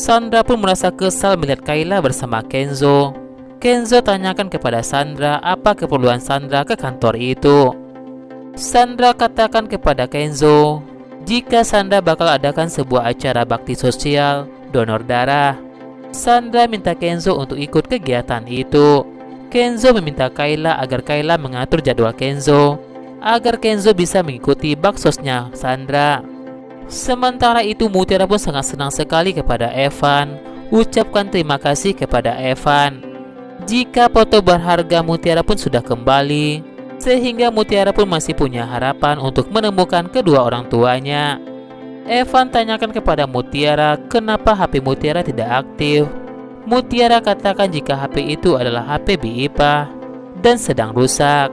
Sandra pun merasa kesal melihat Kayla bersama Kenzo. Kenzo tanyakan kepada Sandra apa keperluan Sandra ke kantor itu. Sandra katakan kepada Kenzo jika Sandra bakal adakan sebuah acara bakti sosial donor darah. Sandra minta Kenzo untuk ikut kegiatan itu. Kenzo meminta Kayla agar Kayla mengatur jadwal Kenzo agar Kenzo bisa mengikuti baksosnya Sandra. Sementara itu Mutiara pun sangat senang sekali kepada Evan, ucapkan terima kasih kepada Evan. Jika foto berharga Mutiara pun sudah kembali, sehingga Mutiara pun masih punya harapan untuk menemukan kedua orang tuanya. Evan tanyakan kepada Mutiara kenapa HP Mutiara tidak aktif. Mutiara katakan jika HP itu adalah HP Biipa dan sedang rusak.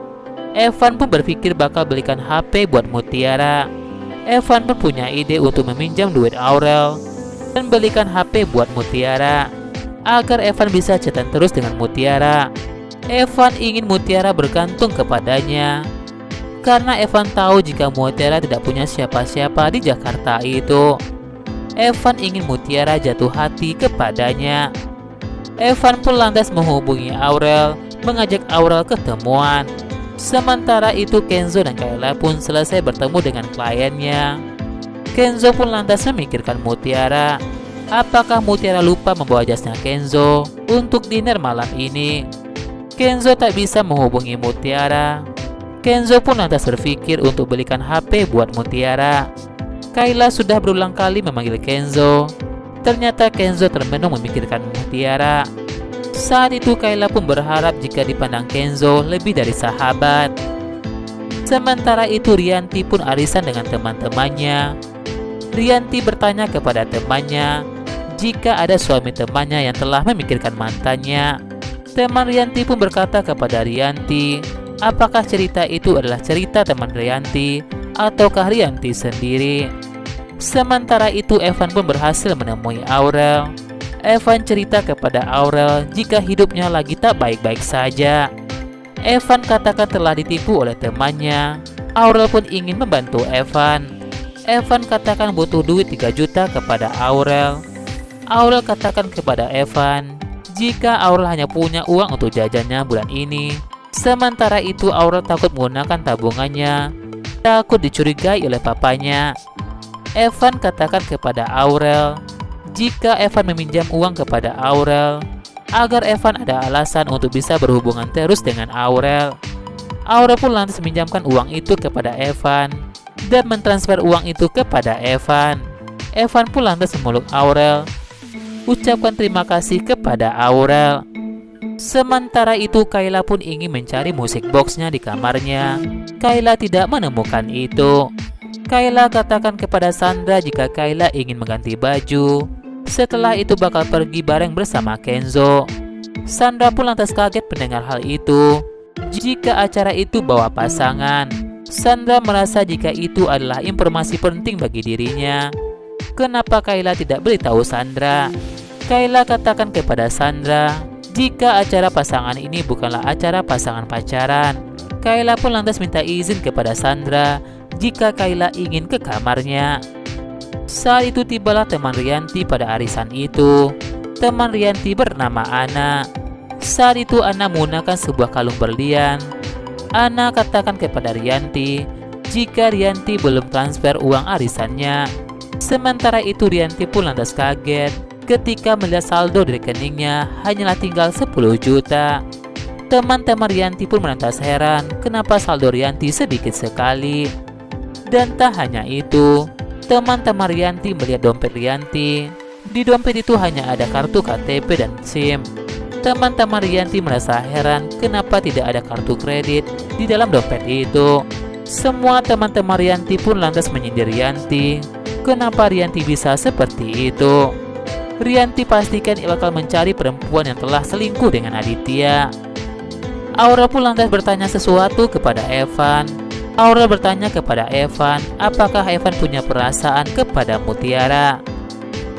Evan pun berpikir bakal belikan HP buat Mutiara. Evan pun punya ide untuk meminjam duit Aurel dan belikan HP buat Mutiara agar Evan bisa chatan terus dengan Mutiara. Evan ingin Mutiara bergantung kepadanya karena Evan tahu jika Mutiara tidak punya siapa-siapa di Jakarta itu. Evan ingin Mutiara jatuh hati kepadanya. Evan pun lantas menghubungi Aurel, mengajak Aurel ketemuan. Sementara itu Kenzo dan Kayla pun selesai bertemu dengan kliennya. Kenzo pun lantas memikirkan Mutiara. Apakah Mutiara lupa membawa jasnya Kenzo untuk dinner malam ini? Kenzo tak bisa menghubungi Mutiara. Kenzo pun lantas berpikir untuk belikan HP buat Mutiara. Kayla sudah berulang kali memanggil Kenzo. Ternyata Kenzo termenung memikirkan Mutiara. Saat itu Kayla pun berharap jika dipandang Kenzo lebih dari sahabat. Sementara itu Rianti pun arisan dengan teman-temannya. Rianti bertanya kepada temannya jika ada suami temannya yang telah memikirkan mantannya. Teman Rianti pun berkata kepada Rianti, apakah cerita itu adalah cerita teman Rianti ataukah Rianti sendiri. Sementara itu Evan pun berhasil menemui Aurel. Evan cerita kepada Aurel jika hidupnya lagi tak baik-baik saja. Evan katakan telah ditipu oleh temannya. Aurel pun ingin membantu Evan. Evan katakan butuh duit 3 juta kepada Aurel. Aurel katakan kepada Evan jika Aurel hanya punya uang untuk jajannya bulan ini. Sementara itu Aurel takut menggunakan tabungannya, takut dicurigai oleh papanya. Evan katakan kepada Aurel jika Evan meminjam uang kepada Aurel agar Evan ada alasan untuk bisa berhubungan terus dengan Aurel. Aurel pun lantas meminjamkan uang itu kepada Evan dan mentransfer uang itu kepada Evan. Evan pun lantas memeluk Aurel, ucapkan terima kasih kepada Aurel. Sementara itu Kayla pun ingin mencari musik boxnya di kamarnya. Kayla tidak menemukan itu. Kayla katakan kepada Sandra jika Kayla ingin mengganti baju. Setelah itu bakal pergi bareng bersama Kenzo. Sandra pun lantas kaget mendengar hal itu. Jika acara itu bawa pasangan, Sandra merasa jika itu adalah informasi penting bagi dirinya. Kenapa Kayla tidak beritahu Sandra? Kayla katakan kepada Sandra jika acara pasangan ini bukanlah acara pasangan pacaran. Kayla pun lantas minta izin kepada Sandra jika Kayla ingin ke kamarnya. Saat itu tibalah teman Rianti pada arisan itu. Teman Rianti bernama Ana. Saat itu Ana menggunakan sebuah kalung berlian. Ana katakan kepada Rianti jika Rianti belum transfer uang arisannya. Sementara itu Rianti pun lantas kaget ketika melihat saldo di rekeningnya hanyalah tinggal 10 juta. Teman-teman Rianti pun melantas heran kenapa saldo Rianti sedikit sekali. Dan tak hanya itu, teman-teman Rianti melihat dompet Rianti. Di dompet itu hanya ada kartu KTP dan SIM. Teman-teman Rianti merasa heran kenapa tidak ada kartu kredit di dalam dompet itu. Semua teman-teman Rianti pun lantas menyindir Rianti. Kenapa Rianti bisa seperti itu? Rianti pastikan bakal mencari perempuan yang telah selingkuh dengan Aditya. Aurel pun lantas bertanya sesuatu kepada Evan. Aurel bertanya kepada Evan apakah Evan punya perasaan kepada Mutiara.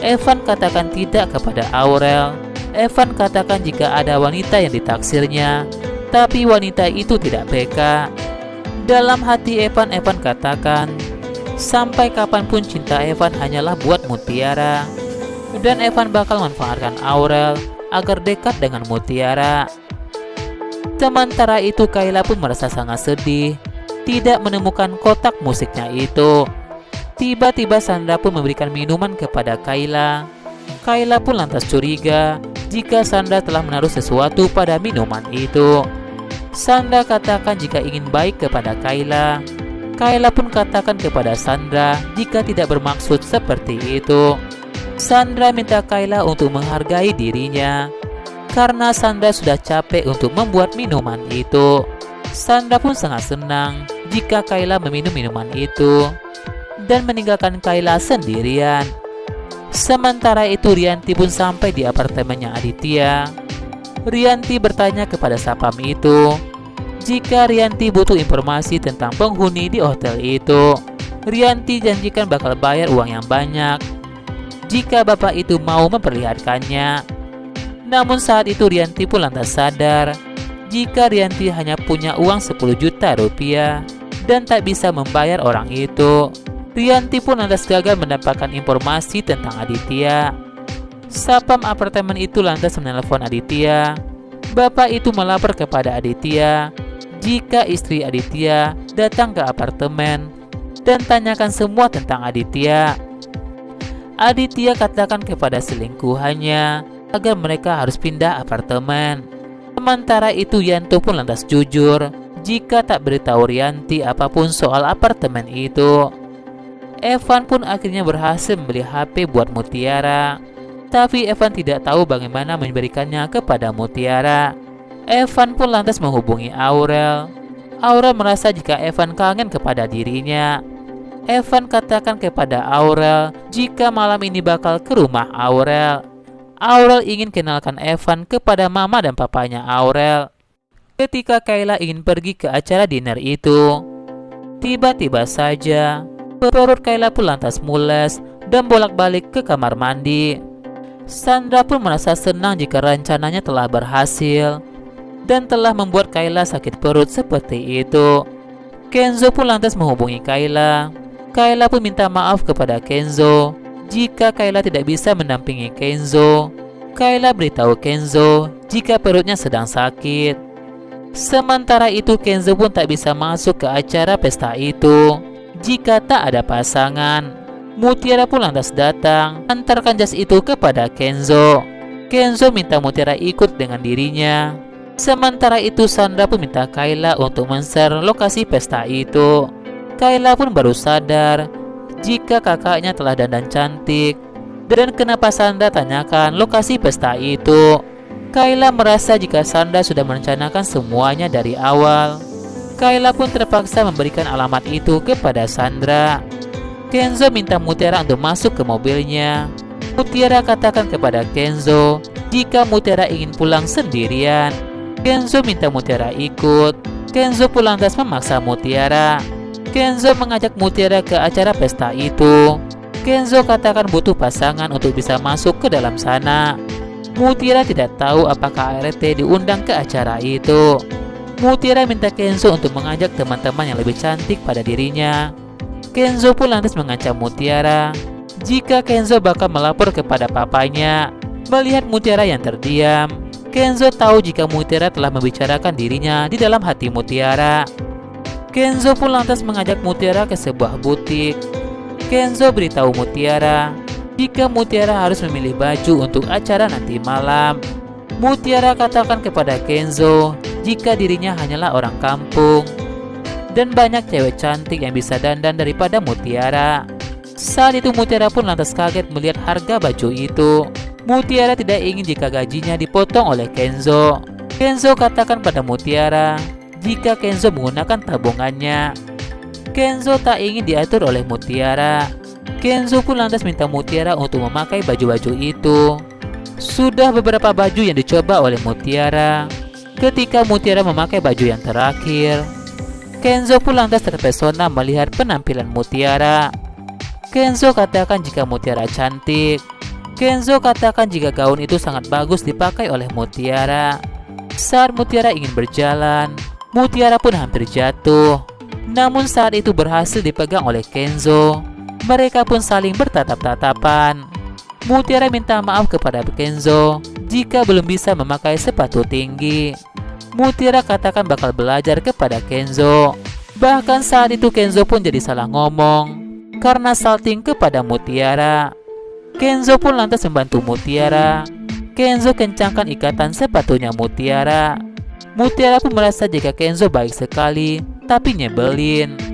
Evan katakan tidak kepada Aurel. Evan katakan jika ada wanita yang ditaksirnya, tapi wanita itu tidak peka. Dalam hati Evan katakan, sampai kapanpun cinta Evan hanyalah buat Mutiara. dan Evan bakal memanfaatkan Aurel agar dekat dengan Mutiara. Sementara itu Kayla pun merasa sangat sedih tidak menemukan kotak musiknya itu. Tiba-tiba Sandra pun memberikan minuman kepada Kayla. Kayla pun lantas curiga jika Sandra telah menaruh sesuatu pada minuman itu. Sandra katakan jika ingin baik kepada Kayla. Kayla pun katakan kepada Sandra jika tidak bermaksud seperti itu. Sandra minta Kayla untuk menghargai dirinya karena Sandra sudah capek untuk membuat minuman itu. Sandra pun sangat senang jika Kayla meminum minuman itu dan meninggalkan Kayla sendirian. Sementara itu Rianti pun sampai di apartemennya Aditya. Rianti bertanya kepada sapam itu jika Rianti butuh informasi tentang penghuni di hotel itu. Rianti janjikan bakal bayar uang yang banyak jika bapak itu mau memperlihatkannya. Namun saat itu Rianti pun lantas sadar jika Rianti hanya punya uang 10 juta rupiah dan tak bisa membayar orang itu. Rianti pun lantas gagal mendapatkan informasi tentang Aditya. Sapam apartemen itu lantas menelpon Aditya. Bapak itu melapor kepada Aditya jika istri Aditya datang ke apartemen dan tanyakan semua tentang Aditya. Aditya katakan kepada selingkuhannya agar mereka harus pindah apartemen. Sementara itu Yanto pun lantas jujur jika tak beritahu Rianti apapun soal apartemen itu. Evan pun akhirnya berhasil membeli HP buat Mutiara. Tapi Evan tidak tahu bagaimana memberikannya kepada Mutiara. Evan pun lantas menghubungi Aurel. Aurel merasa jika Evan kangen kepada dirinya. Evan katakan kepada Aurel jika malam ini bakal ke rumah Aurel. Aurel ingin kenalkan Evan kepada mama dan papanya Aurel. Ketika Kayla ingin pergi ke acara dinner itu, tiba-tiba saja perut Kayla pun lantas mules dan bolak-balik ke kamar mandi. Sandra pun merasa senang jika rencananya telah berhasil dan telah membuat Kayla sakit perut seperti itu. Kenzo pun lantas menghubungi Kayla. Kayla pun minta maaf kepada Kenzo jika Kayla tidak bisa mendampingi Kenzo. Kayla beritahu Kenzo jika perutnya sedang sakit. Sementara itu Kenzo pun tak bisa masuk ke acara pesta itu jika tak ada pasangan. Mutiara pun lantas datang antarkan jas itu kepada Kenzo. Kenzo minta Mutiara ikut dengan dirinya. Sementara itu Sandra pun minta Kayla untuk men-share lokasi pesta itu. Kayla pun baru sadar jika kakaknya telah dandan cantik dan kenapa Sandra tanyakan lokasi pesta itu. Kayla merasa jika Sandra sudah merencanakan semuanya dari awal. Kayla pun terpaksa memberikan alamat itu kepada Sandra. Kenzo minta Mutiara untuk masuk ke mobilnya. Mutiara katakan kepada Kenzo jika Mutiara ingin pulang sendirian. Kenzo minta Mutiara ikut. Kenzo pun lantas memaksa Mutiara. Kenzo mengajak Mutiara ke acara pesta itu. Kenzo katakan butuh pasangan untuk bisa masuk ke dalam sana. Mutiara tidak tahu apakah ART diundang ke acara itu. Mutiara minta Kenzo untuk mengajak teman-teman yang lebih cantik pada dirinya. Kenzo pun lantas mengancam Mutiara jika Kenzo bakal melapor kepada papanya. Melihat Mutiara yang terdiam, Kenzo tahu jika Mutiara telah membicarakan dirinya di dalam hati Mutiara. Kenzo pun lantas mengajak Mutiara ke sebuah butik. Kenzo beritahu Mutiara jika Mutiara harus memilih baju untuk acara nanti malam. Mutiara katakan kepada Kenzo jika dirinya hanyalah orang kampung dan banyak cewek cantik yang bisa dandan daripada Mutiara. Saat itu Mutiara pun lantas kaget melihat harga baju itu. Mutiara tidak ingin jika gajinya dipotong oleh Kenzo. Kenzo katakan pada Mutiara jika Kenzo menggunakan tabungannya. Kenzo tak ingin diatur oleh Mutiara. Kenzo pun lantas minta Mutiara untuk memakai baju-baju itu. Sudah beberapa baju yang dicoba oleh Mutiara. Ketika Mutiara memakai baju yang terakhir, Kenzo pun lantas terpesona melihat penampilan Mutiara. Kenzo katakan jika Mutiara cantik. Kenzo katakan jika gaun itu sangat bagus dipakai oleh Mutiara. Saat Mutiara ingin berjalan, Mutiara pun hampir jatuh. Namun saat itu berhasil dipegang oleh Kenzo. Mereka pun saling bertatap-tatapan. Mutiara minta maaf kepada Kenzo jika belum bisa memakai sepatu tinggi. Mutiara katakan bakal belajar kepada Kenzo. Bahkan saat itu Kenzo pun jadi salah ngomong karena salting kepada Mutiara. Kenzo pun lantas membantu Mutiara. Kenzo kencangkan ikatan sepatunya Mutiara. Mutiara pun merasa jika Kenzo baik sekali, tapi nyebelin.